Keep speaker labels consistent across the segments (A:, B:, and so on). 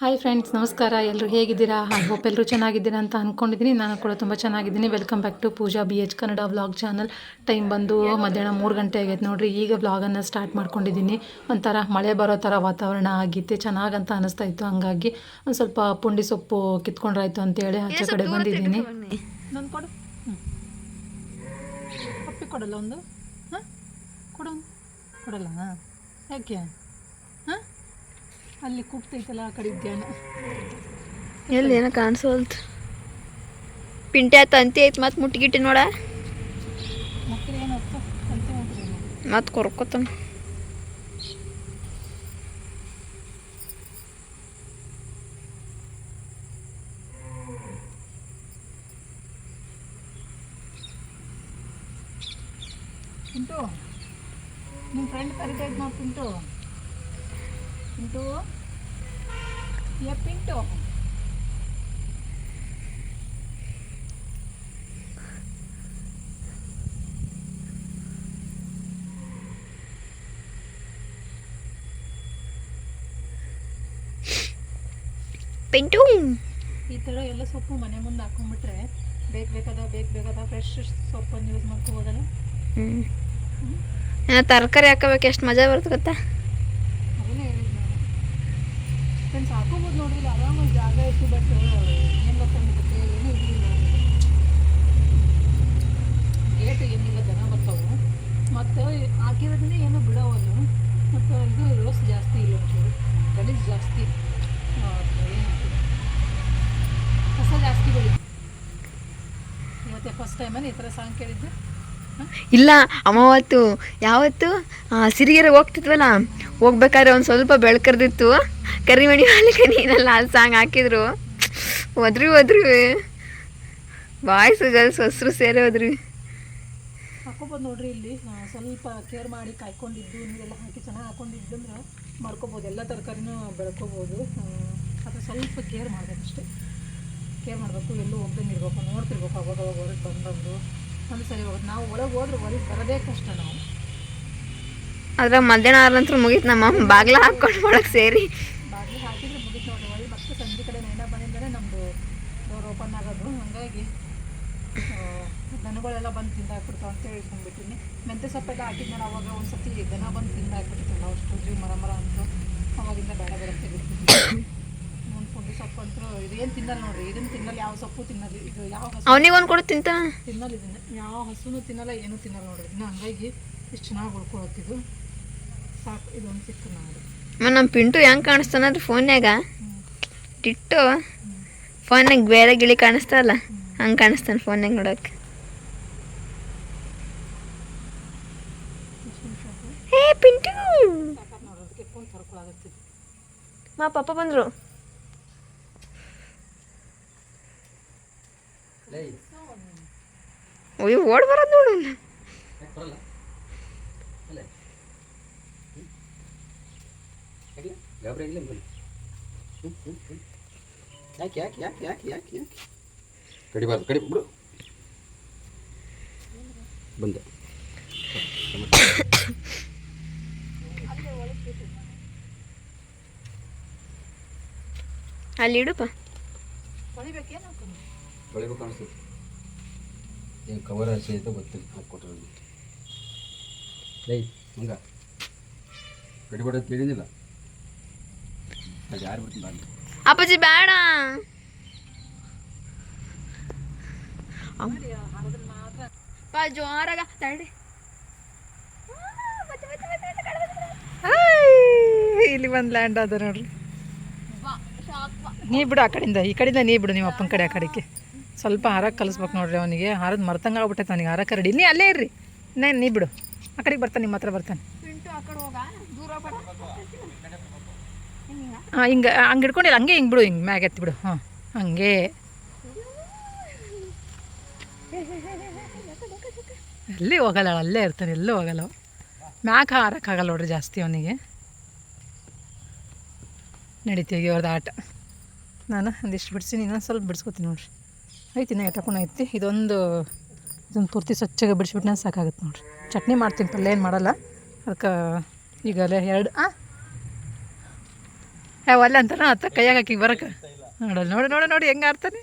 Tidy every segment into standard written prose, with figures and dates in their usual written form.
A: Hi friends, ನಮಸ್ಕಾರ. ಎಲ್ಲರೂ ಹೇಗಿದ್ದೀರಾ? ಐ ಹೋಪ್ ಎಲ್ಲರೂ ಚೆನ್ನಾಗಿದ್ದೀರಾ ಅಂತ ಅಂದ್ಕೊಂಡಿದ್ದೀನಿ. ನಾನು ಕೂಡ ತುಂಬ ಚೆನ್ನಾಗಿದ್ದೀನಿ. Welcome back to Pooja BH Kannada vlog channel. Time ಬಂದು ಮಧ್ಯಾಹ್ನ 3 ಗಂಟೆ ಆಗೈತೆ ನೋಡಿರಿ. ಈಗ ವ್ಲಾಗನ್ನು ಸ್ಟಾರ್ಟ್ ಮಾಡ್ಕೊಂಡಿದ್ದೀನಿ. ಒಂಥರ ಮಳೆ ಬರೋ ಥರ ವಾತಾವರಣ ಆಗಿತ್ತು, ಚೆನ್ನಾಗಂತ ಅನಿಸ್ತಾ ಇತ್ತು. ಹಂಗಾಗಿ ಒಂದು ಸ್ವಲ್ಪ ಪುಂಡಿ ಸೊಪ್ಪು ಕಿತ್ಕೊಂಡ್ರಾಯ್ತು ಅಂತೇಳಿ ಆಚೆ ಕಡೆ ಬಂದಿದ್ದೀನಿ. ನಾನು ಕೊಡು, ಪಪ್ಪಿ ಕೊಡಲ್ಲ ಒಂದು? ಹಾಂ, ಕೊಡು. ಕೊಡಲ್ಲ? ಯಾಕೆ? ಹಾಂ, ಅಲ್ಲಿ ಕೂಗ್ತೈತಲ್ಲ ಆ ಕಡೆ ಧ್ಯಾನ.
B: ಎಲ್ಲಿ ಏನೋ ಕಾಣಿಸೋಲ್ತು. ಪಿಂಟೆ ತಂತಿ ಐತೆ ಮತ್ತೆ ಮುಟ್ಟಿಗಿಟ್ಟಿ ನೋಡ.
A: ಮಕ್ಕಳು ಏನಾಯ್ತು ಅಂತ
B: ಮತ್ತೆ ಕೊರ್ಕೋತಾನ.
A: ಪಿಂಟು, ನಿಮ್ಮ ಫ್ರೆಂಡ್ ಕರಿತಾ ಇದ್ದು ನಾವು. ಪಿಂಟು ಪಿಂಟು ಯಾ ಪಿಂಟು.
B: ಪಿಂಟು
A: ಈ ಥರ ಎಲ್ಲ ಸೊಪ್ಪು ಮನೆ ಮುಂದೆ ಹಾಕೊಂಡ್ಬಿಟ್ರೆ ಬೇಕಾದ ಫ್ರೆಶ್ ಸೊಪ್ಪನ್ನು ಯೂಸ್ ಮಾಡ್ಕೋಬೋದಲ್ಲ.
B: ತರಕಾರಿ ಹಾಕೋಬೇಕು, ಎಷ್ಟು ಮಜಾ ಬರ್ತದೆ ಗೊತ್ತಾ.
A: ಅದನ್ನೇ ಹೇಳಿದ್ದು ನಾನು. ಫ್ರೆಂಡ್ಸ್ ಹಾಕೋಬೋದು ನೋಡ್ರಿ, ಆರಾಮಾಗಿ ಜಾಗ ಇತ್ತು. ಬಟ್ ಏನು ಗೊತ್ತಾಗುತ್ತೆ, ಏನೂ ಇದಿಲ್ಲ. ಗೇಟ್ ಏನಿಲ್ಲ, ಜನ ಬರ್ತಾವೆ. ಮತ್ತು ಹಾಕಿರೋದ್ರಿಂದ ಏನೂ ಬಿಡೋವಲ್ಲ. ಮತ್ತು ಇದು ರೋಸ್ ಜಾಸ್ತಿ ಇಲ್ಲ, ಒಂಚೂರು ಗಲೀಜು ಜಾಸ್ತಿ. ಕಸ ಜಾಸ್ತಿ ಬೆಳೀತು. ಇವತ್ತೇ ಫಸ್ಟ್ ಟೈಮಲ್ಲಿ ಈ ಥರ ಸಾಂಗ್ ಕೇಳಿದ್ದು.
B: ಇಲ್ಲ, ಅಮಾವತ್ತು ಯಾವತ್ತು ಸಿರಿಗೆರೆ ಹೋಗ್ತಿದ್ವಲ್ಲ, ಹೋಗ್ಬೇಕಾದ್ರೆ ಒಂದು ಸ್ವಲ್ಪ ಬೆಳ್ಕರ್ದಿತ್ತು. ಕರಿಮಣಿ ಮಾಲಿಕ ನೀನೆಲ್ಲ ಅಲ್ಲಿ ಸಾಂಗ್ ಹಾಕಿದ್ರು. ಒದ್ರಿ ಬಾಯ್ಸ್ ಗರ್ಲ್ಸ್ ಹೊಸರು ಸೇರಿ ಹೋದ್ರಿ.
A: ಹಾಕೋಬೋದು ನೋಡ್ರಿ. ಇಲ್ಲಿ ಸ್ವಲ್ಪ ಕೇರ್ ಮಾಡಿ ಕಾಯ್ಕೊಂಡಿದ್ದು, ನೀರೆಲ್ಲ ಹಾಕಿ ಚೆನ್ನಾಗಿ ಹಾಕೊಂಡಿದ್ದು ಅಂದ್ರೆ ಮಾಡ್ಕೋಬೋದು. ಎಲ್ಲ ತರಕಾರಿನೂ ಬೆಳ್ಕೋಬೋದು. ಅದು ಸ್ವಲ್ಪ ಕೇರ್ ಮಾಡಬೇಕಷ್ಟೇ. ಕೇರ್ ಮಾಡಬೇಕು, ಎಲ್ಲೂ ಹೋಗ್ದಂಗೆ ಇರಬೇಕು, ನೋಡ್ತಿರ್ಬೇಕು. ಅವಾಗ ಹೊರಗೆ ಬಂದು ಒಂದು ಸರಿ ಹೋಗುತ್ತೆ. ನಾವು ಒಳಗೆ ಹೋದ್ರೆ ಹೊರಗೆ ಬರೋದೇ ಕಷ್ಟ. ನಾವು
B: ಅದ್ರ ಮಧ್ಯಾಹ್ನ ನಂತರ ಮುಗೀತು. ನಮ್ಮ ಬಾಗ್ಲ ಹಾಕ್ಕೊಂಡು ಒಳಗೆ ಸೇರಿ
A: ಬಾಗಿಲು ಹಾಕಿದ್ರೆ ಮುಗೀತು ನೋಡ್ರಿ. ಒಳ್ಳೆ ಮತ್ತೆ ಸಂಜೆ ಕಡೆ ನೈನ ಬಂದಿಂದಲೇ ನಮ್ಮದು ಡೋರ್ ಓಪನ್ ಆಗೋದು. ಹಾಗಾಗಿ ದನಗಳೆಲ್ಲ ಬಂದು ತಿಂದಾಕ್ಬಿಡ್ತಾವೆ ಅಂತೇಳಿ ಇಟ್ಕೊಂಡ್ಬಿಟ್ಟಿನಿ. ಮೆಂತ್ಯ ಸೊಪ್ಪೆಲ್ಲ ಹಾಕಿದ್ಮೇಲೆ ಅವಾಗ ಒಂದು ಸತಿ ದನ ಬಂದು ತಿಂದಾಕ್ಬಿಡ್ತಿಲ್ಲ. ಅಷ್ಟು ಜೀವ ಮರ ಅಂತೂ ಅವಾಗಿಂದ ಬೇಡ ಬರುತ್ತೆ ಬಿಡ್ತಿದ್ವಿ. ಒಂದು ಪುಂಡಿ ಸೊಪ್ಪು ಅಂತೂ ಇದೇನು ತಿನ್ನಲ್ಲ ನೋಡ್ರಿ. ಇದನ್ನು ತಿನ್ನಲ್ಲ, ಯಾವ ಸೊಪ್ಪು ತಿನ್ನಲ್ಲ. ಇದು ಯಾವ ಹಸು
B: ಅವನಿಗೊಂದು ಕೊಡು ತಿಂತಾನ.
A: ತಿನ್ನಲ್ಲ ಇದನ್ನು, ಯಾವ ಹಸುನೂ ತಿನ್ನಲ್ಲ, ಏನೂ ತಿನ್ನಲ್ಲ ನೋಡ್ರಿ ಇದನ್ನ. ಹಂಗಾಗಿ ಇಷ್ಟು ಚೆನ್ನಾಗಿ ಉಳ್ಕೊಳತ್ತಿದ್ದು ಸಾಕು. ಇದೊಂದು ಸಿಕ್ತು ನಾವು.
B: ನಮ್ಮ ಪಿಂಟು ಹೆಂಗೆ ಕಾಣಿಸ್ತಾನಂದ್ರೆ ಫೋನ್ಯಾಗ ಟಿಟ್ಟು. ಫೋನ್ಯಾಗ ಬೇರೆ ಗಿಳಿ ಕಾಣಿಸ್ತಾವಲ್ಲ, ಹಂಗೆ ಕಾಣಿಸ್ತಾನೆ ಫೋನ್ಯಾಗ ನೋಡೋಕೆ. ಹೇ ಪಿಂಟು,
A: ನೋಡೋದಕ್ಕೆ ಫೋನ್ ತರ್ಕೊಳಾಗತ್ತಿದ್ದು.
B: ಪಾಪ ಬಂದರು. ಅಯ್ಯೋ, ಓಡ್ ಬರೋದು ನೋಡು.
C: ಕಡಿಬಾರ್ದು, ಕಡಿ ಬಿಡು. ಬಂದೆ
B: ಅಲ್ಲಿ ಇಡುಪ್ಪ.
C: ತೊಳಿಬೇಕು ಅನಿಸ್ತದೆ. ಏನು ಕವರ್ ಹಸಿ ಐತೆ ಗೊತ್ತಿಲ್ಲ, ಹಾಕ್ಕೊಟ್ರೆ ಲೈ ಹಂಗ ಕಡಿಬೇಡ ಅಂತ ಹೇಳಿದಿಲ್ಲ. ಅದು ಯಾರು ಬಿಡ್ತೀನಿ ಬಾಗಿ.
B: ಅಪ್ಪಾಜಿ ಬೇಡ. ಜೋರಾಗ ತಡಿ.
A: ಇಲ್ಲಿ ಒಂದು ಲ್ಯಾಂಡ್ ಅದ ನೋಡ್ರಿ. ನೀ ಬಿಡು, ಆ ಕಡೆಯಿಂದ ಈ ಕಡೆಯಿಂದ ನೀ ಬಿಡು. ನಿಮ್ಮ ಅಪ್ಪನ ಕಡೆ ಆ ಕಡೆಗೆ ಸ್ವಲ್ಪ ಹಾರಕ್ಕೆ ಕಲಿಸ್ಬೇಕು ನೋಡ್ರಿ. ಅವನಿಗೆ ಹಾರದ ಮರ್ತಂಗ ಆಗ್ಬಿಟ್ಟೈತೆ. ಅವನಿಗೆ ಹಾರಕ್ಕೆ ರೆಡಿ. ನೀ ಅಲ್ಲೇ ಇರ್ರಿ, ನೀ ಬಿಡು. ಆ ಕಡೆಗೆ ಬರ್ತಾನೆ, ನಿಮ್ಮ ಹತ್ರ ಬರ್ತಾನೆ. ಹಾಂ, ಹಿಂಗೆ ಹಂಗೆ ಹಿಡ್ಕೊಂಡಿಲ್ಲ, ಹಂಗೆ ಹಿಂಗೆ ಬಿಡು. ಹಿಂಗೆ ಮ್ಯಾಗ ಎತ್ತಿ ಬಿಡು. ಹಾಂ, ಹಂಗೆ. ಎಲ್ಲಿ ಹೋಗಲ್ಲ, ಅಲ್ಲೇ ಇರ್ತಾನೆ, ಎಲ್ಲೂ ಹೋಗಲ್ಲ. ಮ್ಯಾಗ ಹಾರಕ್ಕಾಗಲ್ಲ ನೋಡ್ರಿ ಜಾಸ್ತಿ ಅವನಿಗೆ. ನಡೀತೀವಿ ಅವ್ರದ್ದು ಆಟ. ನಾನು ಒಂದಿಷ್ಟು ಬಿಡಿಸಿ, ಇನ್ನೊಂದು ಸ್ವಲ್ಪ ಬಿಡಿಸ್ಕೊತೀನಿ ನೋಡ್ರಿ. ಐತಿ ನಾ ಎಟ್ಟಕೊಂಡು ಐತಿ. ಇದೊಂದು ಪೂರ್ತಿ ಸ್ವಚ್ಛಗೆ ಬಿಡಿಸ್ಬಿಟ್ಟು ಸಾಕಾಗುತ್ತೆ ನೋಡ್ರಿ. ಚಟ್ನಿ ಮಾಡ್ತೀನಿ, ಪಲ್ಯ ಏನು ಮಾಡಲ್ಲ. ಅದಕ್ಕೆ ಈಗಲೇ ಎರಡು ಒಲ್ಲ ಅಂತಾನ ಅತ್ತ ಕೈಯಾಗ ಹಾಕಿ ಬರಕ್ಕೆ ನೋಡಲ್ಲ ನೋಡಿ ನೋಡಿ ನೋಡಿ ಹೆಂಗೆ ಆಡ್ತಾನೆ.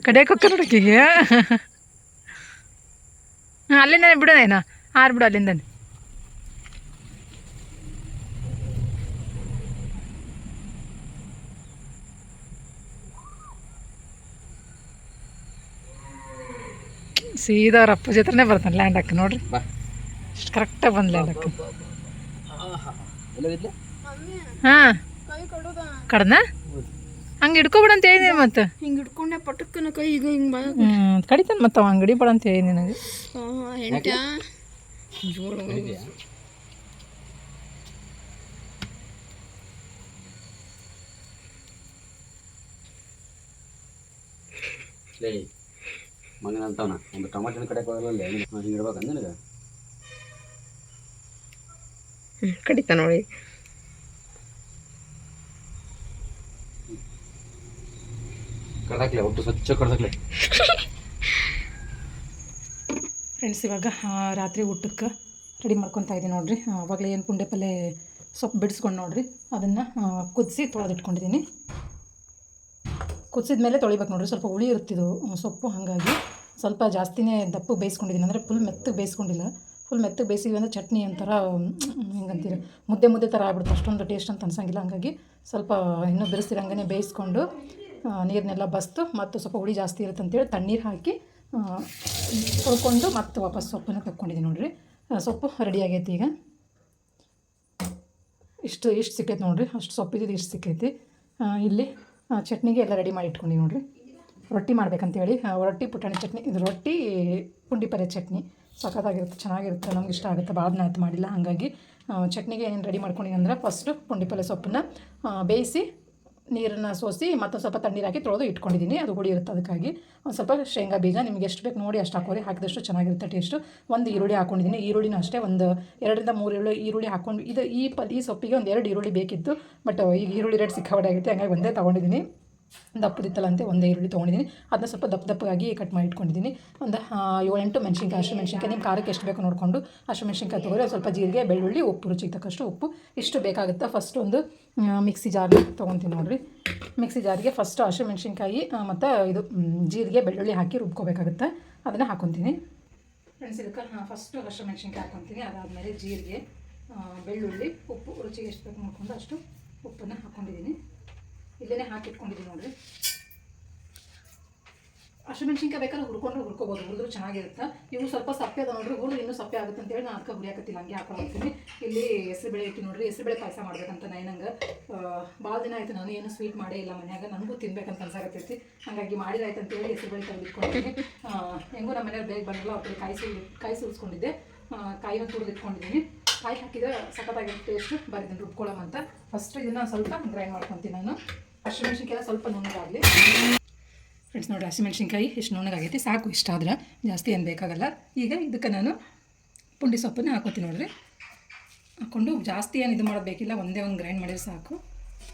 A: ಕಡೆಗೆ ಹೋಗ್ಕ ನೋಡಕ್ಕೀಗ ಅಲ್ಲಿಂದಾನೆ ಬಿಡೋಣ ಏನೋ ಆರ್ಬಿಡು ಅಲ್ಲಿಂದಾನೆ. ಸೀದಾ ಅವ್ರ ಅಪ್ಪ ಜೊತೆನೇ ಬರ್ತಾನೆ ಲ್ಯಾಂಡ್ ಹಾಕಿ ನೋಡ್ರಿ. ಅಷ್ಟು ಕರೆಕ್ಟಾಗಿ ಬಂದು ಲ್ಯಾಂಡ್ ಹಾಕಿ. ಹಾಂ ಕಡ್ದ ಹಂಗೆ ಹಿಡ್ಕೊಬಿಡ ಅಂತ ಹೇಳಿದೆ ಮತ್ತೆ.
B: ಹಿಂಗೆ ಹಿಡ್ಕೊಂಡೆ ಪಟಕ್ಕನ ಕೈ ಈಗ ಹಿಂಗೆ
A: ಕಡಿತಾನೆ ಮತ್ತೆ ಅವ ಅಂಗಡಿ ಬೇಡ ಅಂತ ಹೇಳಿ ನಿನಗೆ.
B: ಹೆಂಟ
C: ಮಗನ ಅಂತವನ ಒಂದು ಟೊಮಾಟೊ ಕಡೆ ಹೋಗಲ್ಲ ಹಿಂಗೆ ಇಡ್ಬೇಕಂದ ನಿನಗೆ.
B: ಕಡಿತ ನೋಡಿ.
C: ಕಡ್ದಾಕ್ಲೆ ಒಟ್ಟು ಸ್ವಚ್ಛ ಕಡ್ದಾಕ್ಲೆ.
A: ಫ್ರೆಂಡ್ಸ್ ಇವಾಗ ರಾತ್ರಿ ಊಟಕ್ಕೆ ರೆಡಿ ಮಾಡ್ಕೊತಾ ಇದ್ದೀನಿ ನೋಡಿರಿ. ಆವಾಗಲೇ ಏನು ಪುಂಡೆ ಪಲ್ಯ ಸೊಪ್ಪು ಬಿಡಿಸ್ಕೊಂಡು ನೋಡಿರಿ ಅದನ್ನು ಕುದಿಸಿ ತೊಳೆದಿಟ್ಕೊಂಡಿದ್ದೀನಿ. ಕುದಿಸಿದ ಮೇಲೆ ತೊಳಿಬೇಕು ನೋಡಿರಿ. ಸ್ವಲ್ಪ ಹುಳಿ ಇರ್ತಿದ್ದು ಸೊಪ್ಪು, ಹಾಗಾಗಿ ಸ್ವಲ್ಪ ಜಾಸ್ತಿನೇ ದಪ್ಪು ಬೇಯಿಸ್ಕೊಂಡಿದ್ದೀನಿ. ಅಂದರೆ ಫುಲ್ ಮೆತ್ತಗೆ ಬೇಯಿಸ್ಕೊಂಡಿಲ್ಲ. ಫುಲ್ ಮೆತ್ತಗೆ ಬೇಯಿಸಿದ್ವಿ ಅಂದರೆ ಚಟ್ನಿ ಒಂಥರ ಹೆಂಗಂತೀರ ಮುದ್ದೆ ಥರ ಆಗ್ಬಿಡುತ್ತೆ, ಅಷ್ಟೊಂದು ಟೇಸ್ಟ್ ಅಂತ ಅನ್ಸಂಗಿಲ್ಲ. ಹಾಗಾಗಿ ಸ್ವಲ್ಪ ಇನ್ನೂ ಬಿರಿಸ್ತಿರಂಗೆ ಬೇಯಿಸ್ಕೊಂಡು ನೀರನ್ನೆಲ್ಲ ಬಸ್ತು ಮತ್ತು ಸ್ವಲ್ಪ ಹುಳಿ ಜಾಸ್ತಿ ಇರುತ್ತೆ ಅಂತೇಳಿ ತಣ್ಣೀರು ಹಾಕಿ ತೊಳ್ಕೊಂಡು ಮತ್ತು ವಾಪಸ್ ಸೊಪ್ಪನ್ನು ತಕ್ಕೊಂಡಿದ್ದೀನಿ ನೋಡಿರಿ. ಸೊಪ್ಪು ರೆಡಿ ಆಗೈತಿ. ಈಗ ಇಷ್ಟು ಸಿಕ್ಕೈತಿ ನೋಡಿರಿ. ಅಷ್ಟು ಸೊಪ್ಪಿದ್ದು ಇಷ್ಟು ಸಿಕ್ಕೈತಿ. ಇಲ್ಲಿ ಚಟ್ನಿಗೆ ಎಲ್ಲ ರೆಡಿ ಮಾಡಿ ಇಟ್ಕೊಂಡು ನೋಡಿರಿ. ರೊಟ್ಟಿ ಮಾಡ್ಬೇಕಂತೇಳಿ ರೊಟ್ಟಿ ಪುಟಾಣಿ ಚಟ್ನಿ, ಇದು ರೊಟ್ಟಿ ಪುಂಡಿ ಪಲ್ಯ ಚಟ್ನಿ ಸಖತ್ತಾಗಿರುತ್ತೆ, ಚೆನ್ನಾಗಿರುತ್ತೆ, ನಮ್ಗೆ ಇಷ್ಟ ಆಗುತ್ತೆ. ಭಾಳ ದಿನ ಆಯ್ತು ಮಾಡಿಲ್ಲ. ಹಾಗಾಗಿ ಚಟ್ನಿಗೆ ಏನೇನು ರೆಡಿ ಮಾಡ್ಕೊಂಡಿದ್ದೀನಿ ಅಂದ್ರೆ ಫಸ್ಟು ಪುಂಡಿ ಪಲ್ಯ ಸೊಪ್ಪನ್ನು ಬೇಯಿಸಿ ನೀರನ್ನು ಸೋಸಿ ಮತ್ತು ಸ್ವಲ್ಪ ತಣ್ಣೀರು ಹಾಕಿ ತೊಳೆದು ಇಟ್ಕೊಂಡಿದ್ದೀನಿ. ಅದು ಹುಳಿ ಇರುತ್ತೆ, ಅದಕ್ಕಾಗಿ ಒಂದು ಸ್ವಲ್ಪ ಶೇಂಗಾ ಬೀಜ ನಿಮಗೆ ಎಷ್ಟು ಬೇಕು ನೋಡಿ ಅಷ್ಟು ಹಾಕೋರಿ. ಹಾಕಿದಷ್ಟು ಚೆನ್ನಾಗಿರುತ್ತೆ ಟೇಸ್ಟು. ಒಂದು ಈರುಳ್ಳಿ ಹಾಕ್ಕೊಂಡಿದ್ದೀನಿ. ಈರುಳ್ಳಿನೂ ಅಷ್ಟೇ ಒಂದು 2 ರಿಂದ 3 ಈರುಳ್ಳಿ ಹಾಕ್ಕೊಂಡು ಇದು ಈ ಸೊಪ್ಪಿಗೆ ಒಂದು 2 ಈರುಳ್ಳಿ ಬೇಕಿತ್ತು. ಬಟ್ ಈಗ ಈರುಳ್ಳಿ ರೇಟ್ ಸಿಕ್ಕಾಪಟ್ಟೆ ಆಗುತ್ತೆ, ಹಂಗಾಗಿ ಒಂದೇ ತೊಗೊಂಡಿದ್ದೀನಿ. ದಪ್ಪದಿತ್ತಲ್ಲ ಅಂತ ಒಂದೇ ಈರುಳ್ಳಿ ತೊಗೊಂಡಿದ್ದೀನಿ. ಅದನ್ನ ಸ್ವಲ್ಪ ದಪ್ಪದಾಗಿ ಕಟ್ ಮಾಡಿ ಇಟ್ಕೊಂಡಿದ್ದೀನಿ. ಒಂದು 7-8 ಮೆಣಸಿನ್ಕಾಯಿ, ಹಸಿರು ಮೆಣಸಿನ್ಕಾಯಿ ನಿಮ್ಮ ಖಾರಕ್ಕೆ ಎಷ್ಟು ಬೇಕು ನೋಡಿಕೊಂಡು ಹಸಿರು ಮೆಣಸಿನ್ಕಾಯಿ ತೊಗೊಳ್ಳಿ. ಸ್ವಲ್ಪ ಜೀರಿಗೆ, ಬೆಳ್ಳುಳ್ಳಿ, ಉಪ್ಪು, ರುಚಿಗೆ ತಕ್ಕಷ್ಟು ಉಪ್ಪು ಇಷ್ಟು ಬೇಕಾಗುತ್ತೆ. ಫಸ್ಟ್ ಒಂದು ಮಿಕ್ಸಿ ಜಾರ್ನ ತೊಗೊತೀನಿ ನೋಡಿರಿ. ಮಿಕ್ಸಿ ಜಾರಿಗೆ ಫಸ್ಟ್ ಹಸಿರು ಮೆಣಸಿನ್ಕಾಯಿ ಮತ್ತು ಇದು ಜೀರಿಗೆ, ಬೆಳ್ಳುಳ್ಳಿ ಹಾಕಿ ರುಬ್ಕೋಬೇಕಾಗುತ್ತೆ. ಅದನ್ನು ಹಾಕ್ಕೊತೀನಿ ಫ್ರೆಂಡ್ಸ್. ಇದಕ್ಕೆ ಫಸ್ಟು ಹಸಿರು ಮೆಣಸಿನ್ಕಾಯಿ ಹಾಕ್ಕೊತೀನಿ. ಅದಾದಮೇಲೆ ಜೀರಿಗೆ, ಬೆಳ್ಳುಳ್ಳಿ, ಉಪ್ಪು ರುಚಿಗೆ ಎಷ್ಟು ಬೇಕು ನೋಡಿಕೊಂಡು ಅಷ್ಟು ಉಪ್ಪನ್ನು ಹಾಕ್ಕೊಂಡಿದ್ದೀನಿ. ಇಲ್ಲೇ ಹಾಕಿಟ್ಕೊಂಡಿದ್ದೀನಿ ನೋಡಿರಿ. ಹಸಿಮೆಣ್ಸಿನ್ಕಾಯಿ ಬೇಕಾದ್ರೆ ಹುರ್ಕೋಬೋದು, ಹುರಿದ್ರು ಚೆನ್ನಾಗಿರುತ್ತೆ. ಇವು ಸ್ವಲ್ಪ ಸಪ್ಪೆ ಅದ ನೋಡಿರಿ, ಹುರಿದು ಇನ್ನೂ ಸಪ್ಪೆ ಆಗುತ್ತೆ ಅಂತೇಳಿ ನಾನು ಅದಕ್ಕೆ ಹುರಿಯಾಕತ್ತಿಲ್ಲ, ಹಂಗೆ ಹಾಕೊಂಡು ಇಲ್ಲಿ ಹೆಸರುಬೇಳೆ ಇಟ್ಟು ನೋಡಿರಿ. ಹೆಸರುಬೇಳೆ ಪಾಯಸ ಮಾಡ್ಬೇಕಂತ ನಂಗೆ ಭಾಳ ದಿನ ಆಯಿತು, ನಾನು ಏನು ಸ್ವೀಟ್ ಮಾಡೇ ಇಲ್ಲ ಮನ್ಯಾಗ. ನನಗೂ ತಿನ್ಬೇಕಂತ ಅನ್ಸಾಕತ್ತೈತಿ. ಹಾಗಾಗಿ ಮಾಡಿದಾಯ್ತು ಅಂತೇಳಿ ಹೆಸರುಬೇಳೆ ತೆಗೆದಿಟ್ಕೊಂಡಿದ್ದೀನಿ. ಹೆಂಗೂ ನಮ್ಮ ಮನೇಲಿ ಬೇಗ ಬರಲ್ಲ, ಅವ್ರಿಗೆ ಕಾಯಿ ಸುರಿಸ್ಕೊಂಡಿದ್ದೆ. ಕಾಯಿನ ತುರಿದಿಟ್ಕೊಂಡಿದ್ದೀನಿ. ಕಾಯಿ ಹಾಕಿದ್ರೆ ಸಖತ್ತಾಗಿರುತ್ತೆ ಟೇಸ್ಟು. ಬರೀದನ್ನು ರುಬ್ಕೊಳ್ಳೋಮಂತ ಫಸ್ಟ್ ಇದನ್ನು ಸ್ವಲ್ಪ ಗ್ರೈಂಡ್ ಮಾಡ್ಕೊತೀನಿ ನಾನು. ಹಸಿಮೆಣ್ಸಿನ್ಕಾಯಿ ಸ್ವಲ್ಪ ನುಣ್ಣಗಾಗಲಿ ಫ್ರೆಂಡ್ಸ್. ನೋಡಿ ಹಸಿಮೆಣ್ಸಿನ್ಕಾಯಿ ಎಷ್ಟು ನುಣ್ಣಗಾಗೈತಿ, ಸಾಕು. ಇಷ್ಟ ಆದ್ರೆ ಜಾಸ್ತಿ ಏನು ಬೇಕಾಗಲ್ಲ. ಈಗ ಇದಕ್ಕೆ ನಾನು ಪುಂಡಿ ಸೊಪ್ಪನ್ನು ಹಾಕೋತೀನಿ ನೋಡಿರಿ. ಹಾಕ್ಕೊಂಡು ಜಾಸ್ತಿ ಏನು ಇದು ಮಾಡೋದು ಬೇಕಿಲ್ಲ, ಒಂದೇ ಒಂದು ಗ್ರೈಂಡ್ ಮಾಡಿದ್ರೆ ಸಾಕು.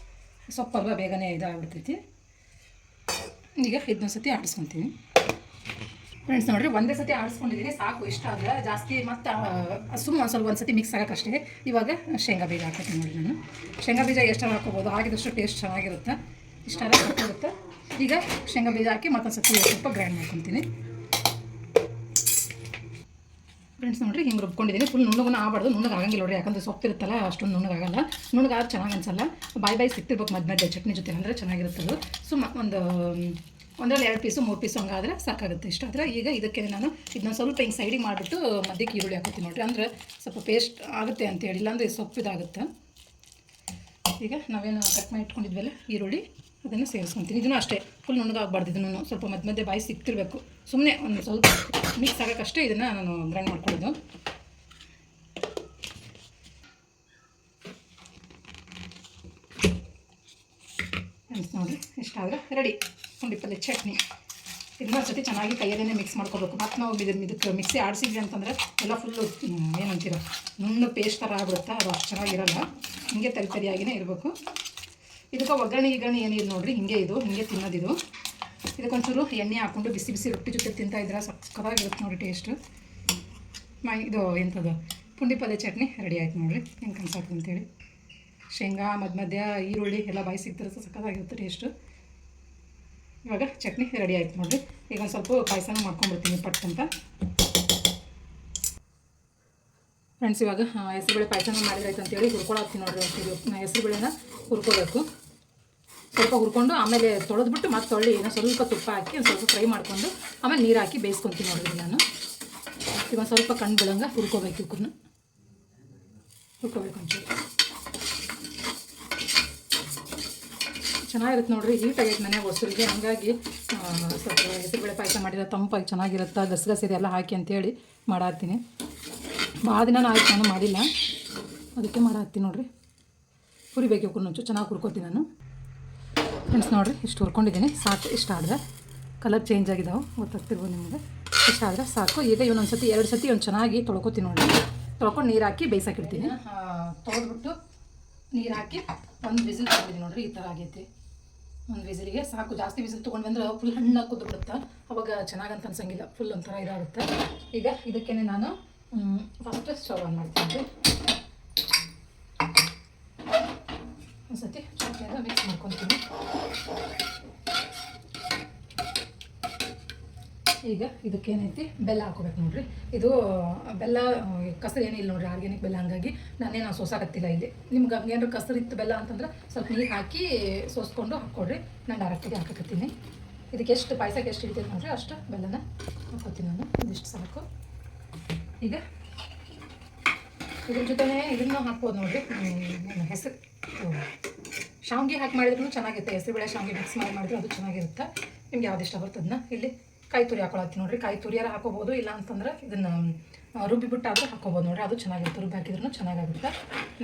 A: ಸೊಪ್ಪಲ್ವ ಬೇಗನೆ ಇದಾಗ್ಬಿಡ್ತೈತಿ. ಈಗ ಇದನ್ನೊಂದು ಸತಿ ಆಡಿಸ್ಕೊತೀನಿ ಫ್ರೆಂಡ್ಸ್. ನೋಡಿರಿ ಒಂದೇ ಸತಿ ಆಡಿಸ್ಕೊಂಡಿದ್ದೀನಿ, ಸಾಕು. ಇಷ್ಟ ಆದರೆ ಜಾಸ್ತಿ ಮತ್ತು ಸುಮ್ಮನೆ ಸ್ವಲ್ಪ ಒಂದು ಸತಿ ಮಿಕ್ಸ್ ಆಗೋಕ್ಕಷ್ಟೇ. ಇವಾಗ ಶೇಂಗಾ ಬೀಜ ಹಾಕೋತೀನಿ ನೋಡಿ ನಾನು. ಶೇಂಗಾ ಬೀಜ ಎಷ್ಟಾರು ಹಾಕೋಬೋದು, ಹಾಕಿದಷ್ಟು ಟೇಸ್ಟ್ ಚೆನ್ನಾಗಿರುತ್ತೆ. ಇಷ್ಟಾರ ಹಾಕಿರುತ್ತೆ. ಈಗ ಶೇಂಗಾ ಬೀಜ ಹಾಕಿ ಮತ್ತೊಂದು ಸತಿ ಸ್ವಲ್ಪ ಗ್ರೈಂಡ್ ಮಾಡ್ಕೊತೀನಿ ಫ್ರೆಂಡ್ಸ್. ನೋಡಿರಿ ಹಿಂಗೆ ರುಬ್ಕೊಂಡಿದ್ದೀನಿ. ಫುಲ್ ನುಣ್ಣಗೂ ಆಗಬಾರ್ದು, ನುಣ್ಣಗೆ ಆಗಂಗಿಲ್ಲ ನೋಡಿರಿ. ಯಾಕಂದರೆ ಸೊಪ್ಪಿರುತ್ತಲ್ಲ ಅಷ್ಟೊಂದು ನುಣ್ಣಗಾಗಲ್ಲ. ನುಣ್ಣಗಾದ್ರೆ ಚೆನ್ನಾಗಿ ಅನ್ಸಲ್ಲ. ಬಾಯಿ ಸಿಕ್ತಿರ್ಬೇಕು ಮಧ್ಯ ಚಟ್ನಿ ಜೊತೆ, ಅಂದರೆ ಚೆನ್ನಾಗಿರುತ್ತೆ ಅದು. ಒಂದರಲ್ಲಿ 2 ಪೀಸು 3 ಪೀಸು ಹಂಗಾದ್ರೆ ಸಾಕಾಗುತ್ತೆ. ಇಷ್ಟ ಆದರೆ ಈಗ ಇದಕ್ಕೆ ನಾನು ಇದನ್ನ ಸ್ವಲ್ಪ ಹಿಂಗೆ ಸೈಡಿಗೆ ಮಾಡಿಬಿಟ್ಟು ಮಧ್ಯಕ್ಕೆ ಈರುಳ್ಳಿ ಹಾಕೋತೀನಿ ನೋಡಿರಿ. ಅಂದರೆ ಸ್ವಲ್ಪ ಪೇಸ್ಟ್ ಆಗುತ್ತೆ ಅಂತೇಳಿ, ಇಲ್ಲಾಂದರೆ ಸೊಪ್ಪು ಇದಾಗುತ್ತೆ. ಈಗ ನಾವೇನು ಕಟ್ ಮಾಡಿ ಇಟ್ಕೊಂಡಿದ್ವಲ್ಲ ಈರುಳ್ಳಿ, ಅದನ್ನು ಸೇರಿಸ್ಕೊತೀನಿ. ಇದನ್ನು ಅಷ್ಟೇ ಫುಲ್ ನುಣ್ಣಗಾಗಬಾರ್ದು. ಇದನ್ನು ಸ್ವಲ್ಪ ಮಧ್ಯೆ ಬಾಯಿ ಸಿಕ್ತಿರ್ಬೇಕು. ಸುಮ್ಮನೆ ಒಂದು ಸ್ವಲ್ಪ ಮಿಕ್ಸ್ ಆಗೋಕ್ಕಷ್ಟೇ ಇದನ್ನು ನಾನು ಗ್ರೈಂಡ್ ಮಾಡ್ಕೊಳ್ಳೋದು. ನೋಡಿ ಇಷ್ಟ ಆದರೆ ರೆಡಿ ಪುಂಡಿ ಪಲ್ಯ ಚಟ್ನಿ. ಇದನ್ನ ಒಂದ್ಸತಿ ಚೆನ್ನಾಗಿ ಕೈಯಲ್ಲೇ ಮಿಕ್ಸ್ ಮಾಡ್ಕೋಬೇಕು. ಮತ್ತು ನಾವು ಇದಕ್ಕೆ ಮಿಕ್ಸಿ ಆಡಿಸಿದ್ವಿ ಅಂತಂದರೆ ಎಲ್ಲ ಫುಲ್ಲು ಏನಂತೀರ ನುಣ್ಣು ಪೇಸ್ಟ್ ಥರ ಆಗ್ಬಿಡುತ್ತೆ, ಅದು ಅಷ್ಟು ಚೆನ್ನಾಗಿರಲ್ಲ. ಹಿಂಗೆ ತರಿಯಾಗಿಯೇ ಇರಬೇಕು. ಇದಕ್ಕೆ ಒಗ್ಗರಣೆ ಏನಿಲ್ಲ ನೋಡಿರಿ, ಹಿಂಗೆ ತಿನ್ನೋದಿದು. ಇದಕ್ಕೊಂಚೂರು ಎಣ್ಣೆ ಹಾಕ್ಕೊಂಡು ಬಿಸಿ ಬಿಸಿ ರೊಟ್ಟಿ ಜೊತೆ ತಿಂತಾಯಿದ್ರೆ ಸಕ್ಕತ್ತಾಗಿರುತ್ತೆ ನೋಡಿ ಟೇಸ್ಟು. ಇದು ಎಂಥದ್ದು ಪುಂಡಿ ಪಲ್ಯ ಚಟ್ನಿ ರೆಡಿ ಆಯ್ತು ನೋಡಿರಿ, ಹೆಂಗೆ ಕನ್ಸಾಕ್ತು ಅಂತೇಳಿ. ಶೇಂಗಾ ಮಧ್ಯ ಈರುಳ್ಳಿ ಎಲ್ಲ ಬಾಯಿ ಸಿಗ್ತಿರೋ ಸಕ್ಕತ್ತಾಗಿರುತ್ತೆ ಟೇಸ್ಟು. ಇವಾಗ ಚಟ್ನಿ ರೆಡಿ ಆಯ್ತು ನೋಡಿರಿ. ಈಗ ಒಂದು ಸ್ವಲ್ಪ ಪಾಯಸನ ಮಾಡ್ಕೊಂಡ್ಬಿಡ್ತೀನಿ ಪಟ್ ಅಂತ. ಫ್ರೆಂಡ್ಸ್, ಇವಾಗ ಹೆಸರುಬೇಳೆ ಪಾಯಸನ ಮಾಡಿದ್ರಾಯ್ತು ಅಂತೇಳಿ ಹುರ್ಕೊಳತ್ತೀನಿ ನೋಡಿರಿ. ಹೆಸರುಬೇಳೆನ ಹುರ್ಕೋಬೇಕು. ಸ್ವಲ್ಪ ಹುರ್ಕೊಂಡು ಆಮೇಲೆ ತೊಳೆದ್ಬಿಟ್ಟು ಮತ್ತೆ ತೊಳ್ಳಿ ಸ್ವಲ್ಪ ತುಪ್ಪ ಹಾಕಿ ಒಂದು ಸ್ವಲ್ಪ ಫ್ರೈ ಮಾಡಿಕೊಂಡು ಆಮೇಲೆ ನೀರು ಹಾಕಿ ಬೇಯಿಸ್ಕೊತೀನಿ ನೋಡಿರಿ. ನಾನು ಈಗ ಸ್ವಲ್ಪ ಕಣ್ಣು ಬಿಡಂಗೆ ಹುರ್ಕೋಬೇಕು. ಇವಕ್ಕನ್ನ ಹುರ್ಕೋಬೇಕು ಒಂಚೂರು. ಚೆನ್ನಾಗಿರುತ್ತೆ ನೋಡಿರಿ. ಹೀಟಾಗೈತೆ ಮನೆಯಾಗ ಹೊಸರಿಗೆ, ಹಂಗಾಗಿ ಸ್ವಲ್ಪ ಹೆಸರುಬೇಳೆ ಪಾಯಸ ಮಾಡಿರೋ ತಂಪಾಗಿ ಚೆನ್ನಾಗಿರುತ್ತೆ. ಗಸಗಸೆ ಎಲ್ಲ ಹಾಕಿ ಅಂತೇಳಿ ಮಾಡಾತ್ತೀನಿ. ಭಾಳ ದಿನ ಆಯ್ತು ನಾನು ಮಾಡಿಲ್ಲ, ಅದಕ್ಕೆ ಮಾಡಾತ್ತೀನಿ ನೋಡಿರಿ. ಹುರಿಬೇಕು ಇವಕ್ಕನ್ನ ಒಂಚೂರು ಚೆನ್ನಾಗಿ ಹುರ್ಕೋತೀನಿ ನಾನು. ಫ್ರೆಂಡ್ಸ್ ನೋಡಿರಿ, ಇಷ್ಟು ಹುರ್ಕೊಂಡಿದ್ದೀನಿ ಸಾಕು. ಇಷ್ಟ ಆದರೆ ಕಲರ್ ಚೇಂಜ್ ಆಗಿದ್ದಾವೆ, ಗೊತ್ತಾಗ್ತಿರ್ಬೋದು ನಿಮಗೆ. ಇಷ್ಟ ಆದರೆ ಸಾಕು. ಈಗ ಇವನೊಂದು ಸತಿ 2 ಸತಿ ಚೆನ್ನಾಗಿ ತೊಳ್ಕೊತೀನಿ ನೋಡಿ. ತೊಳ್ಕೊಂಡು ನೀರು ಹಾಕಿ ಬೇಯಿಸಾಕಿಡ್ತೀನಿ. ತೊಳೆದ್ಬಿಟ್ಟು ನೀರು ಹಾಕಿ ಒಂದು ವಿಸಿಲ್ ತೊಗೊಂಡಿದ್ದೀನಿ ನೋಡಿರಿ. ಈ ಥರ ಆಗೈತಿ. ಒಂದು ವಿಸಿಲಿಗೆ ಸಾಕು. ಜಾಸ್ತಿ ವಿಸಿಲ್ ತೊಗೊಂಡು ಬಂದರೆ ಫುಲ್ ಹಣ್ಣಾಗಿ ಕುದ್ದು ಬಿಡುತ್ತೆ, ಅವಾಗ ಚೆನ್ನಾಗಂತ ಅನ್ಸಂಗಿಲ್ಲ, ಫುಲ್ ಒಂಥರ ಇದಾಗುತ್ತೆ. ಈಗ ಇದಕ್ಕೇ ನಾನು ಫಸ್ಟ್ ಸ್ಟವ್ ಆನ್ ಮಾಡ್ತೀನಿ. ಒಂದು ಸತಿ ಚಟ್ನಿಯೆಲ್ಲ ಮಿಕ್ಸ್ ಮಾಡ್ಕೊತೀನಿ. ಈಗ ಇದಕ್ಕೇನೈತಿ ಬೆಲ್ಲ ಹಾಕೋಬೇಕು ನೋಡಿರಿ. ಇದು ಬೆಲ್ಲ ಕಸರು ಏನಿಲ್ಲ ನೋಡಿರಿ, ಆರ್ಗ್ಯಾನಿಕ್ ಬೆಲ್ಲ, ಹಂಗಾಗಿ ನಾನೇನು ಸೋಸಾಕತ್ತಿಲ್ಲ ಇಲ್ಲಿ. ನಿಮ್ಗೆ ಹಂಗೇನಾದ್ರು ಕಸರು ಇತ್ತು ಬೆಲ್ಲ ಅಂತಂದ್ರೆ ಸ್ವಲ್ಪ ನೀರು ಹಾಕಿ ಸೋಸ್ಕೊಂಡು ಹಾಕ್ಕೊಡ್ರಿ. ನಾನು ಡೈರೆಕ್ಟಾಗಿ ಹಾಕಕತ್ತೀನಿ. ಇದಕ್ಕೆ ಎಷ್ಟು ಪಾಯಸಕ್ಕೆ ಎಷ್ಟು ಇರ್ತೈತೆ ನೋಡಿರಿ ಅಷ್ಟು ಬೆಲ್ಲನ ಹಾಕೋತೀನಿ ನಾನು. ಇದಿಷ್ಟು ಸಾಕು. ಈಗ ಇದ್ರ ಜೊತೆನೇ ಇದನ್ನು ಹಾಕ್ಬೋದು ನೋಡಿರಿ. ಹೆಸರು ಶಾವಿಗೆ ಹಾಕಿ ಮಾಡಿದ್ರೂ ಚೆನ್ನಾಗಿರುತ್ತೆ. ಹೆಸರುಬೇಳೆ ಶಾವಿಗೆ ಮಿಕ್ಸ್ ಮಾಡಿದ್ರೆ ಅದು ಚೆನ್ನಾಗಿರುತ್ತೆ. ನಿಮ್ಗೆ ಯಾವ್ದು ಇಷ್ಟ ಬರ್ತದನ್ನ ಇಲ್ಲಿ ಕಾಯಿ ತುರಿ ಹಾಕೊಳತ್ತೀನಿ ನೋಡಿರಿ. ಕಾಯಿ ತುರಿಯಾರ ಹಾಕೋಬೋದು, ಇಲ್ಲ ಅಂತಂದ್ರೆ ಇದನ್ನು ರುಬ್ಬಿಬಿಟ್ಟಾದರೂ ಹಾಕೋಬೋದು ನೋಡಿರಿ, ಅದು ಚೆನ್ನಾಗಿರುತ್ತೆ. ರುಬ್ಬಿ ಹಾಕಿದ್ರೂ ಚೆನ್ನಾಗಿರುತ್ತೆ.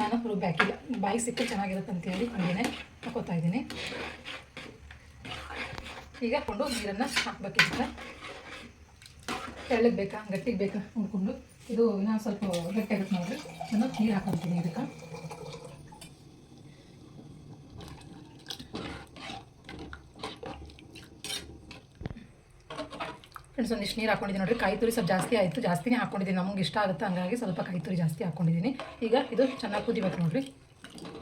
A: ನಾನು ರುಬ್ಬಿ ಹಾಕಿಲ್ಲ, ಬಾಯಿ ಸಿಕ್ಕಿ ಚೆನ್ನಾಗಿರುತ್ತೆ ಅಂತೇಳಿ ಹಂಗೇನೆ ಹಾಕೋತಾ ಇದ್ದೀನಿ. ಈಗ ಹಾಕ್ಕೊಂಡು ನೀರನ್ನು ಹಾಕ್ಬೇಕಿದ್ರೆ ತೆಳ್ಳಗೆ ಬೇಕಾ ಗಟ್ಟಿಗೆ ಬೇಕಾ ನೋಡಿಕೊಂಡು. ಇದು ಇನ್ನೂ ಸ್ವಲ್ಪ ಗಟ್ಟಿ ಆಗುತ್ತೆ ನೋಡಿರಿ. ನಾನು ನೀರು ಹಾಕೊತೀನಿ ಇದಕ್ಕೆ. ಫ್ರೆಂಡ್ಸ್, ಒಂದಿಷ್ಟು ನೀರು ಹಾಕ್ಕೊಂಡಿದ್ದೀನಿ ನೋಡಿರಿ. ಕಾಯಿ ತುರಿ ಸ್ವಲ್ಪ ಜಾಸ್ತಿ ಆಯಿತು, ಜಾಸ್ತಿನೇ ಹಾಕ್ಕೊಂಡಿದ್ದೀನಿ. ನಮ್ಗೆ ಇಷ್ಟ ಆಗುತ್ತೆ, ಹಂಗಾಗಿ ಸ್ವಲ್ಪ ಕಾಯಿ ತುರಿ ಜಾಸ್ತಿ ಹಾಕ್ಕೊಂಡಿದ್ದೀನಿ. ಈಗ ಇದು ಚೆನ್ನಾಗಿ ಕುದಿಬೇಕು ನೋಡಿರಿ.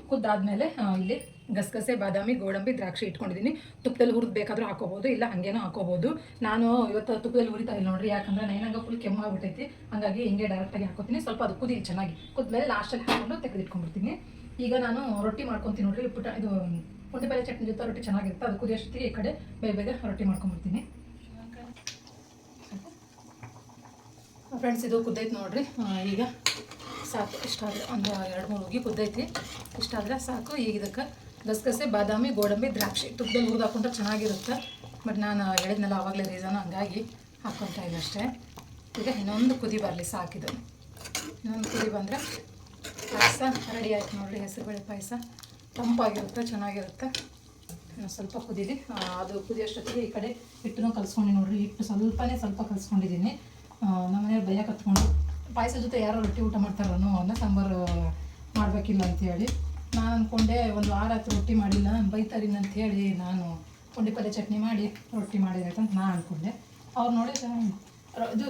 A: ಕುದ್ದಾದ್ಮೇಲೆ ಇಲ್ಲಿ ಗಸಗಸೆ, ಬಾದಾಮಿ, ಗೋಡಂಬಿ, ದ್ರಾಕ್ಷಿ ಇಟ್ಕೊಂಡಿದ್ದೀನಿ. ತುಪ್ಪದಲ್ಲಿ ಹುರಿದು ಬೇಕಾದರೂ ಹಾಕೋಬೋದು, ಇಲ್ಲ ಹಾಗೇನೋ ಹಾಕೋಬೋದು. ನಾನು ಇವತ್ತು ತುಪ್ಪದಲ್ಲಿ ಹುರಿತಾ ಇಲ್ಲ ನೋಡಿರಿ, ಯಾಕಂದರೆ ನೈನಂಗೆ ಫುಲ್ ಕೆಮ್ಮಾಗ್ಬಿಟ್ಟೈತಿ, ಹಂಗಾಗಿ ಹಿಂಗೆ ಡೈರೆಕ್ಟಾಗಿ ಹಾಕೋತೀನಿ. ಸ್ವಲ್ಪ ಅದು ಕುದಿ ಚೆನ್ನಾಗಿ ಕುದ್ಮೇಲೆ ಲಾಸ್ಟಲ್ಲಿ ಹಾಕ್ಕೊಂಡು ತೆಗೆದಿಟ್ಕೊಂಡ್ಬಿಡ್ತೀನಿ. ಈಗ ನಾನು ರೊಟ್ಟಿ ಮಾಡ್ಕೊತೀನಿ ನೋಡಿರಿ. ಇದು ಪುಂಡಿ ಪಲ್ಯ ಚಟ್ನಿ ಜೊತೆ ರೊಟ್ಟಿ ಚೆನ್ನಾಗಿರುತ್ತೆ. ಅದು ಕುದಿಯೋಷ್ಟಿಗೆ ಈ ಕಡೆ ಬೇಗ ರೊಟ್ಟಿ ಮಾಡ್ಕೊಂಡ್ಬಿಡ್ತೀನಿ. ಫ್ರೆಂಡ್ಸ್, ಇದು ಕುದ್ದೈತೆ ನೋಡಿರಿ. ಈಗ ಸಾಕು. ಇಷ್ಟಾದರೆ ಒಂದು 2-3 ಉಗಿ ಕುದ್ದೈತಿ. ಇಷ್ಟಾದರೆ ಸಾಕು. ಈಗ ಇದಕ್ಕೆ ಗಸಗಸೆ, ಬಾದಾಮಿ, ಗೋಡಂಬಿ, ದ್ರಾಕ್ಷಿ ತುಪ್ಪದಲ್ಲಿ ಹುರಿದು ಹಾಕೊಂಡ್ರೆ ಚೆನ್ನಾಗಿರುತ್ತೆ. ಬಟ್ ನಾನು ಹೇಳಿದ್ನಲ್ಲ ಆವಾಗಲೇ ರೀಸನ್, ಹಂಗಾಗಿ ಹಾಕ್ಕೊತಾ ಇಲ್ಲ ಅಷ್ಟೇ. ಈಗ ಇನ್ನೊಂದು ಕುದಿ ಬರಲಿ ಸಾಕಿದು. ಇನ್ನೊಂದು ಕುದಿ ಬಂದರೆ ಪಾಯಸ ರೆಡಿ ಆಯ್ತು ನೋಡಿರಿ. ಹೆಸರುಬೇಳೆ ಪಾಯಸ ತಂಪಾಗಿರುತ್ತೆ, ಚೆನ್ನಾಗಿರುತ್ತೆ. ಸ್ವಲ್ಪ ಕುದೀಲಿ. ಅದು ಕುದಿಯೋಷ್ಟೊತ್ತಿಗೆ ಈ ಕಡೆ ಹಿಟ್ಟನ್ನು ಕಲಿಸ್ಕೊಂಡು ನೋಡಿರಿ. ಹಿಟ್ಟು ಸ್ವಲ್ಪ ಕಲಿಸ್ಕೊಂಡಿದ್ದೀನಿ. ನಮ್ಮನೆಯವ್ರು ಭಯ ಕತ್ಕೊಂಡು ಪಾಯಸ ಜೊತೆ ಯಾರೋ ರೊಟ್ಟಿ ಊಟ ಮಾಡ್ತಾರೋ ಅನ್ನ ಸಾಂಬಾರು ಮಾಡಬೇಕಿಲ್ಲ ಅಂಥೇಳಿ ನಾನು ಅಂದ್ಕೊಂಡೆ. ಒಂದು ವಾರ ಆಯ್ತು ರೊಟ್ಟಿ ಮಾಡಿಲ್ಲ, ಬೈತಾರಿನ ಅಂಥೇಳಿ ನಾನು ಪುಂಡಿ ಪಲ್ಯ ಚಟ್ನಿ ಮಾಡಿ ರೊಟ್ಟಿ ಮಾಡಿದಾಯ್ತಂತ ನಾನು ಅಂದ್ಕೊಂಡೆ. ಅವ್ರು ನೋಡಿ ಇದು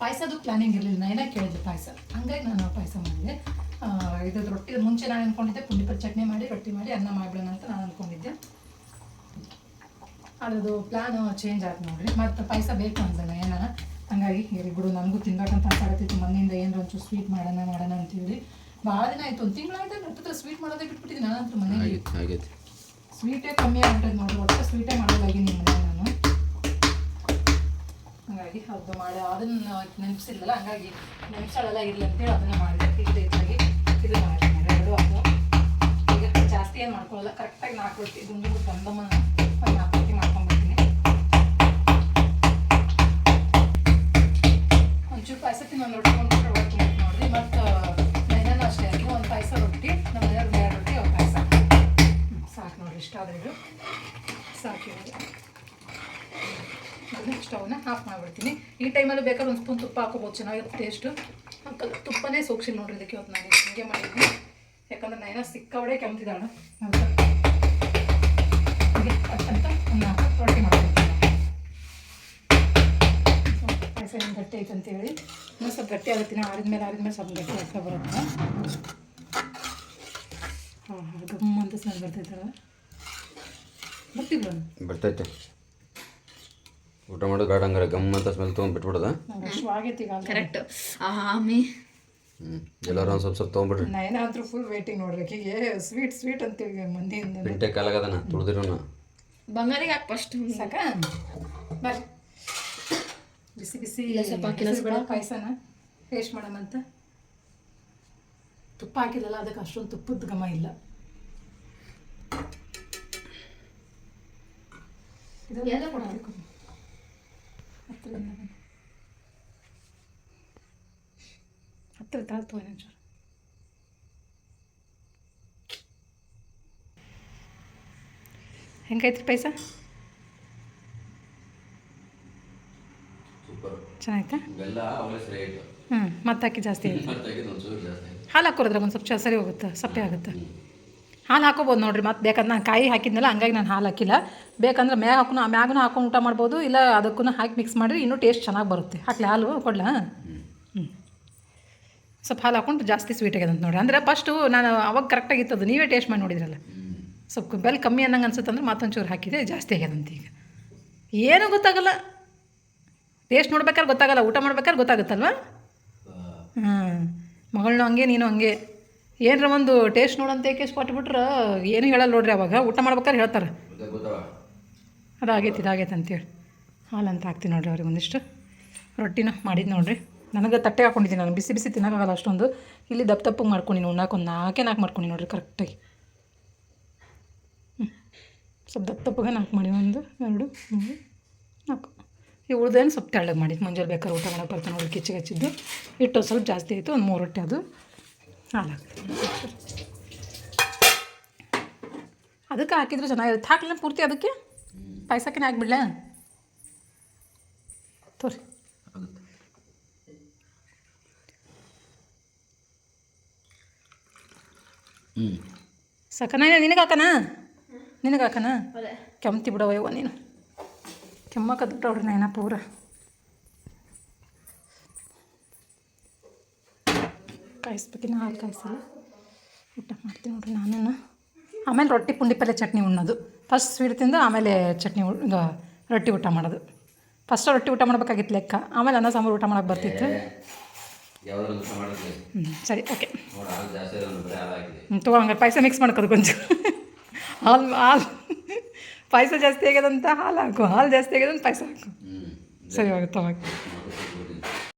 A: ಪಾಯಸದ್ದು ಪ್ಲ್ಯಾನಿಂಗ್ ಇರಲಿಲ್ಲ, ನೈನ ಕೇಳಿದ್ದೆ ಪಾಯಸ, ಹಂಗಾಗಿ ನಾನು ಪಾಯಸ ಮಾಡಿದೆ. ಇದು ರೊಟ್ಟಿ ಮುಂಚೆ ನಾನು ಅಂದ್ಕೊಂಡಿದ್ದೆ ಪುಂಡಿ ಪಲ್ಯ ಚಟ್ನಿ ಮಾಡಿ ರೊಟ್ಟಿ ಮಾಡಿ ಅನ್ನ ಮಾಡಿಬಿಡೋಣ ಅಂತ ನಾನು ಅಂದ್ಕೊಂಡಿದ್ದೆ. ಅದ್ರದ್ದು ಪ್ಲ್ಯಾನ್ ಚೇಂಜ್ ಆಯ್ತು ನೋಡಿರಿ. ಮತ್ತು ಪಾಯಸ ಬೇಕು ಅಂದಲ್ಲ ಏನಾರ, ಹಂಗಾಗಿ ಹೇಳಿ ಬಿಡು, ನನಗೂ ತಿನ್ಬೇಕಂತ ಅನ್ಸಾಕತ್ತಿತ್ತು. ಮನೆಯಿಂದ ಏನಾರ ಒಂಚೂರು ಸ್ವೀಟ್ ಮಾಡೋಣ ಅಂತೇಳಿ ಭಾಳ ದಿನ ಆಯಿತು. ಒಂದು ತಿಂಗಳಾಯ್ತು ಹತ್ತಿರ ಸ್ವೀಟ್ ಮಾಡೋದೇ ಬಿಟ್ಬಿಟ್ಟಿದ್ದೀನಿ. ನಾನಂತೂ ಮನೆಗೆ ಸ್ವೀಟೇ ಕಮ್ಮಿ ಆಗ್ಬಿಟ್ಟೈತೆ ನೋಡಿರಿ. ಒಟ್ಟು ಸ್ವೀಟೇ ಮಾಡೋದಾಗಿ ನಿಮ್ಮ ಮನೆಗೆ ನಾನು. ಹಂಗಾಗಿ ಅದು ಮಾಡಿ ಅದನ್ನು ನೆನಪಿಸಿಲ್ಲಲ್ಲ, ಹಂಗಾಗಿ ನೆನಪಿಸೋಳೆಲ್ಲ ಇರಲಿ ಅಂತೇಳಿ ಅದನ್ನು ಮಾಡಿದೆ. ಇದಾಗಿ ಇದು ಮಾಡಿ 2 ಅದು. ಈಗ ಜಾಸ್ತಿ ಏನು ಮಾಡ್ಕೊಳ್ಳಲ್ಲ, ಕರೆಕ್ಟಾಗಿ 4 ರೊಟ್ಟಿ ಗುಂಡು ಬಂದಮ್ಮ ಒಂದು 4 ರೊಟ್ಟಿ ಮಾಡ್ಕೊಂಡ್ಬಿಡ್ತೀನಿ. ಒಂಚೂರು ಪಾಯಸ ಒಂದು ರೊಟ್ಟಿ ನೋಡಿರಿ. ಮತ್ತು ನೈನೂ ಅಷ್ಟೇ, ಒಂದು ಪಾಯಸ ರೊಟ್ಟಿ, ನಮ್ಮ ಮನೆಯವ್ರು 2 ರೊಟ್ಟಿ, ಒಂದು ಪಾಯಸ ಸಾಕು ನೋಡಿರಿ. ಇಷ್ಟ ಆದರೆ ಇದು ಸಾಕು. ಸ್ಟವ್ನ ಆಫ್ ಮಾಡಿಬಿಡ್ತೀನಿ. ಈ ಟೈಮಲ್ಲಿ ಬೇಕಾದ್ರೆ ಒಂದು ಸ್ಪೂನ್ ತುಪ್ಪ ಹಾಕೋಬೋದು, ಚೆನ್ನಾಗಿರುತ್ತೆ ಟೇಸ್ಟು. ಹಾಕಲ್ಲ, ತುಪ್ಪನೇ ಸೋಕ್ಸಿಲ್ಲ ನೋಡ್ರಿ ಇದಕ್ಕೆ. ಇವತ್ತು ನಾನು ಹೀಗೆ ಮಾಡಿದ್ದೀನಿ, ಯಾಕಂದ್ರೆ ನೈನ ಸಿಕ್ಕಾಬಡೆ ಕೆಮ್ತಿದ್ದಾಳು ಅಂತ ಹೀಗೆ ಅಂತ ರೊಟ್ಟಿ ಮಾಡ್ತೀನಿ. ಪಾಯಸ ಏನು ಗಟ್ಟಿ ಐತೆ ಅಂತೇಳಿ ಇನ್ನೂ ಸ್ವಲ್ಪ ಗಟ್ಟಿ ಆಗುತ್ತೀನಿ. ಆರಿದ್ಮೇಲೆ ಸ್ವಲ್ಪ ಗಟ್ಟಿ ಆಗ್ತಾ ಬರುತ್ತೆ. ಹಾಂ ಗಮ್ಮ ಅಂತ ಸ್ಮೆಲ್ ಬರ್ತೈತಲ್ಲ, ಬರ್ತಿಲ್ಲ
C: ಬರ್ತೈತೆ. ಊಟ ಮಾಡೋದು ಬೇಡ ಹಂಗಾರೆ, ಗಮ್ ಅಂತ ಸ್ಮೆಲ್ ತೊಗೊಂಡು ಬಿಟ್ಬಿಡೋದ.
A: ಅಷ್ಟು ಆಗೈತಿ ಈಗ
B: ಕರೆಕ್ಟ್. ಆಮಿ
C: ಎಲ್ಲರೂ ಒಂದು ಸ್ವಲ್ಪ ತೊಗೊಂಬಿಡ್ರಿ.
A: ನಯನ ಅಂತೂ ಫುಲ್ ವೇಟಿಂಗ್ ನೋಡ್ರಿ. ಆಕೆಗೆ ಸ್ವೀಟ್ ಅಂತೇಳಿ ಮಂದಿಯಿಂದ
C: ಪಿಂಟೆ ಕಾಲಾಗದನ ತುಳಿದಿರೋನ.
B: ಬಂಗಾರಿಗೆ ಹಾಕಿ ಫಸ್ಟ್
A: ಸಾಕ. ಬರ್ರಿ ಬಿಸಿ
B: ಸ್ವಲ್ಪ ಹಾಕಿಲ್ಲ
A: ಪಾಯಸನ ಟೇಸ್ಟ್ ಮಾಡೋಣಂತ. ತುಪ್ಪ ಹಾಕಿಲ್ಲಲ್ಲ, ಅದಕ್ಕೆ ಅಷ್ಟೊಂದು ತುಪ್ಪದ ಘಮ ಇಲ್ಲ. ಇದೆಲ್ಲ ಕೊಡಬೇಕು ಹತ್ತಿರ ತಾಳ್ತು ಒಂಚೂರು. ಹೆಂಗೈತ್ರಿ ಪಾಯಸ? ಚೆನ್ನಾಯ್ತಾ? ಮತ್ತೆ ಹಾಕಿ ಜಾಸ್ತಿ ಹಾಲು ಹಾಕೋದ್ರಾಗ ಒಂದು ಸ್ವಲ್ಪ ಸರಿ ಹೋಗುತ್ತೆ, ಸಪ್ಪೆ ಆಗುತ್ತೆ. ಹಾಲು ಹಾಕೋಬೋದು ನೋಡಿರಿ. ಮತ್ತೆ ಬೇಕಂದ್ರೆ ನಾನು ಕಾಯಿ ಹಾಕಿದ್ನಲ್ಲ, ಹಂಗಾಗಿ ನಾನು ಹಾಲು ಹಾಕಿಲ್ಲ. ಬೇಕಂದ್ರೆ ಮ್ಯಾಗೂ ಹಾಕೊಂಡು ಊಟ ಮಾಡ್ಬೋದು, ಇಲ್ಲ ಅದಕ್ಕೂ ಹಾಕಿ ಮಿಕ್ಸ್ ಮಾಡಿರಿ ಇನ್ನೂ ಟೇಸ್ಟ್ ಚೆನ್ನಾಗಿ ಬರುತ್ತೆ. ಹಾಕ್ಲಿ ಹಾಲು ಕೊಡ್ಲಾ? ಸ್ವಲ್ಪ ಹಾಲು ಹಾಕ್ಕೊಂಡು ಜಾಸ್ತಿ ಸ್ವೀಟ್ ಆಗ್ಯದ ಅಂತ ನೋಡಿ. ಅಂದರೆ ಫಸ್ಟು ನಾನು ಅವಾಗ ಕರೆಕ್ಟಾಗಿತ್ತದು, ನೀವೇ ಟೇಸ್ಟ್ ಮಾಡಿ ನೋಡಿದ್ರಲ್ಲ. ಸ್ವಲ್ಪ ಬೆಲ್ಲ ಕಮ್ಮಿ ಅನ್ನಂಗೆ ಅನ್ಸುತ್ತೆ ಅಂದ್ರೆ ಮತ್ತೊಂಚೂರು ಹಾಕಿದೆ, ಜಾಸ್ತಿ ಆಗ್ಯದಂತ. ಈಗ ಏನೂ ಗೊತ್ತಾಗಲ್ಲ, ಟೇಸ್ಟ್ ನೋಡ್ಬೇಕಾದ್ರೆ ಗೊತ್ತಾಗಲ್ಲ, ಊಟ ಮಾಡ್ಬೇಕಾದ್ರೆ ಗೊತ್ತಾಗುತ್ತಲ್ವ. ಮಗಳನ್ನೂ ಹಂಗೆ ನೀನು ಹಂಗೆ ಏನರ ಒಂದು ಟೇಸ್ಟ್ ನೋಡಂತ ಕೇಸ್ ಕೊಟ್ಬಿಟ್ರೆ ಏನು ಹೇಳಲ್ಲ ನೋಡ್ರಿ. ಅವಾಗ ಊಟ ಮಾಡ್ಬೇಕಾದ್ರೆ ಹೇಳ್ತಾರೆ ಇದಾಗೈತೆ ಅಂತೇಳಿ. ಹಾಲು ಅಂತ ಹಾಕ್ತೀನಿ ನೋಡ್ರಿ ಅವ್ರಿಗೆ ಒಂದಿಷ್ಟು. ರೊಟ್ಟಿನ ಮಾಡಿದ್ದು ನೋಡ್ರಿ. ನನಗೆ ತಟ್ಟೆ ಹಾಕ್ಕೊಂಡಿದ್ದೀನಿ, ನಾನು ಬಿಸಿ ಬಿಸಿ ತಿನ್ನೋಕ್ಕಾಗಲ್ಲ ಅಷ್ಟೊಂದು. ಇಲ್ಲಿ ದಪ್ಪಗೆ ಮಾಡ್ಕೊಂಡಿನಿ, ಉಣ್ಣಾಕ ಒಂದು 4 ಮಾಡ್ಕೊಂಡು ನೋಡ್ರಿ ಕರೆಕ್ಟಾಗಿ. ಸ್ವಲ್ಪ ದಪ್ಪಗೆ 4 ಮಾಡಿ, 1 2 3 4. ಈ ಉಳ್ದೇನು ಸ್ವಲ್ಪ ತೆಳ್ಳಗೆ ಮಾಡಿದ್ದು. ಮುಂಜಾನೆ ಬೇಕಾದ್ರೆ ಊಟ ಮಾಡೋಕೆ ಬರ್ತಾನೆ ನೋಡ್ರಿ. ಕಿಚ್ಚಿಗೆ ಹಚ್ಚಿದ್ದು ಹಿಟ್ಟು ಸ್ವಲ್ಪ ಜಾಸ್ತಿ ಆಯಿತು, ಒಂದು 3 ರೊಟ್ಟಿ ಅದು ಹಾಲು ಅದಕ್ಕೆ ಹಾಕಿದ್ರೆ ಚೆನ್ನಾಗಿರುತ್ತೆ. ಹಾಕ್ಲಿಲ್ಲ ಪೂರ್ತಿ ಅದಕ್ಕೆ ಪಾಯಸಕ್ಕೆ ಹಾಕ್ಬಿಡ್ಲ ತೋರಿ. ಸಾಕನ ನಿನಗೆ ಹಾಕನ ಕೆಮ್ತಿ ಬಿಡವ ನೀನು. ಕೆಮ್ಮಕ್ಕದ್ದು ಬಿಟ್ಟವ್ರಿ ನೈನ ಪೂರ. ಕಾಯಿಸ್ಬೇಕಿನ್ನ ಹಾಲು ಕಾಯಿಸಲ್ಲ, ಊಟ ಮಾಡ್ತೀನಿ ನೋಡ್ರಿ ನಾನು. ಆಮೇಲೆ ರೊಟ್ಟಿ ಪುಂಡಿ ಪಲ್ಯ ಚಟ್ನಿ ಉಣ್ಣೋದು. ಫಸ್ಟ್ ಸ್ವೀಟ್ ತಿಂದು ಆಮೇಲೆ ಚಟ್ನಿ ಇದು ರೊಟ್ಟಿ ಊಟ ಮಾಡೋದು. ಫಸ್ಟ್ ರೊಟ್ಟಿ ಊಟ ಮಾಡ್ಬೇಕಾಗಿತ್ತು ಲೆಕ್ಕ, ಆಮೇಲೆ ಅನ್ನ ಸಾಂಬಾರು ಊಟ ಮಾಡೋಕೆ ಬರ್ತಿತ್ತು. ಸರಿ ಓಕೆ ತೊಗೊಳಂಗ ಪಾಯಸ ಮಿಕ್ಸ್ ಮಾಡ್ಕೋದು ಕೊಂಚ. ಹಾಲು ಪಾಯಸ ಜಾಸ್ತಿ ಆಗ್ಯದಂತ ಹಾಲು ಹಾಕು, ಹಾಲು ಜಾಸ್ತಿ ಆಗ್ಯದಂತ ಪಾಯಸ ಹಾಕು, ಸರಿ ಹೋಗುತ್ತೆ ಅವಾಗ.